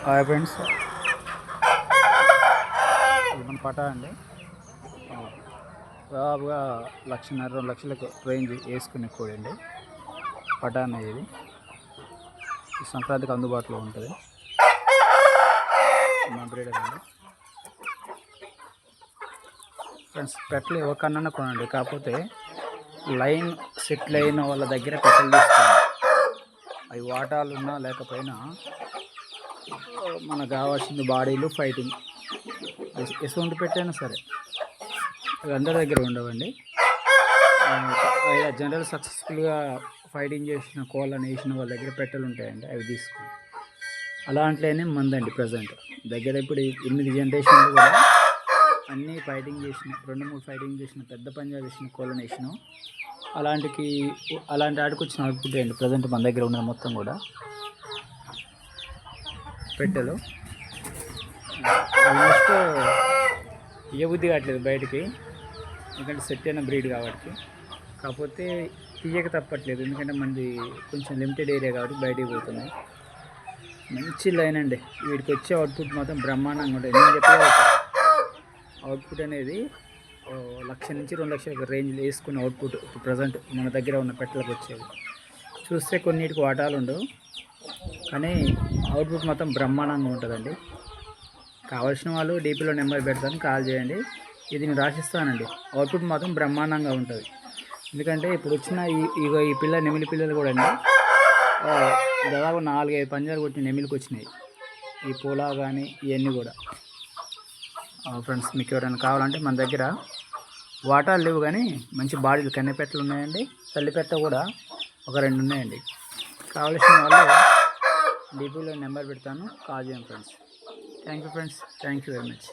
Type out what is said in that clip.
Hi friends, ఇది మన పటా అండి. దాదాపుగా 1,00,000 2 లక్షలకు రేంజ్ వేసుకునే కోడి అండి. పటా అనేది ఇది ఈ సంక్రాంతికి అందుబాటులో ఉంటుంది. మన బ్రీడర్ అండి ఫ్రెండ్స్. పెట్టలు ఎవరికన్నా కొనండి, కాకపోతే లైన్ సెటిల్ అయిన వాళ్ళ దగ్గర పెట్టలు తీసుకోండి. అవి వాటాలు ఉన్నా లేకపోయినా మనకు కావాల్సింది బాడీలు, ఫైటింగ్ ఎటువంటి పెట్టైనా సరే అవి అందరి దగ్గర ఉండవండి. జనరల్ సక్సెస్ఫుల్గా ఫైటింగ్ చేసిన కోళ్ళని వేసిన వాళ్ళ దగ్గర పెట్టెలు ఉంటాయండి, అవి తీసుకోండి. అలాంటిలోనే మందండి ప్రజెంట్ దగ్గర ఇప్పుడు 8 జనరేషన్లు కూడా అన్నీ ఫైటింగ్ చేసిన 2-3 ఫైటింగ్ చేసిన పెద్ద పంజాబ్ వేసిన కోళ్ళని వేసినాం. అలాంటి ఆడికి వచ్చిన అవుట్పుట్ అండి ప్రజెంట్ మన దగ్గర ఉన్నది మొత్తం కూడా పెట్టెలు. ఆల్మోస్ట్ ఏ బుద్ధి కావట్లేదు బయటికి, ఎందుకంటే సెట్ అయిన బ్రీడ్ కాబట్టి. కాకపోతే తీయక తప్పట్లేదు, ఎందుకంటే మనది కొంచెం లిమిటెడ్ ఏరియా కాబట్టి బయటికి పోతున్నాయి. మంచి లైన్ అండి, వీడికి వచ్చే అవుట్పుట్ మాత్రం బ్రహ్మాండంగా ఉంటుంది. నేను చెప్పే అవుట్పుట్ అనేది 1,00,000 నుంచి 2 లక్షల రేంజ్లో వేసుకున్న అవుట్పుట్ ఇప్పుడు ప్రజెంట్ మన దగ్గర ఉన్న పెట్టలకు వచ్చేది. చూస్తే కొన్నిటికి వాటాలు ఉండవు, కానీ అవుట్పుట్ మొత్తం బ్రహ్మాండంగా ఉంటుందండి. కావాల్సిన వాళ్ళు డీపీలో నెంబర్ పెడతాను, కాల్ చేయండి. ఇది నేను రాసిస్తానండి. అవుట్పుట్ మాత్రం బ్రహ్మాండంగా ఉంటుంది. ఎందుకంటే ఇప్పుడు వచ్చిన ఈ పిల్ల నెమిలి పిల్లలు కూడా అండి దాదాపు 4-5 పంజాలు కొట్టిన నెమిలికి వచ్చినాయి. ఈ పూలా కానీ ఇవన్నీ కూడా ఫ్రెండ్స్. మీకు ఎవరైనా కావాలంటే మన దగ్గర వాటాలు లేవు, కానీ మంచి బాడీలు కన్నెపెట్టలు ఉన్నాయండి. తల్లిపెట్ట కూడా ఒక 2 ఉన్నాయండి. కావలసిన వాళ్ళు డీపీలో నెంబర్ పెడతాను, కాల్ చేయండి friends. Thank you friends, thank you very much.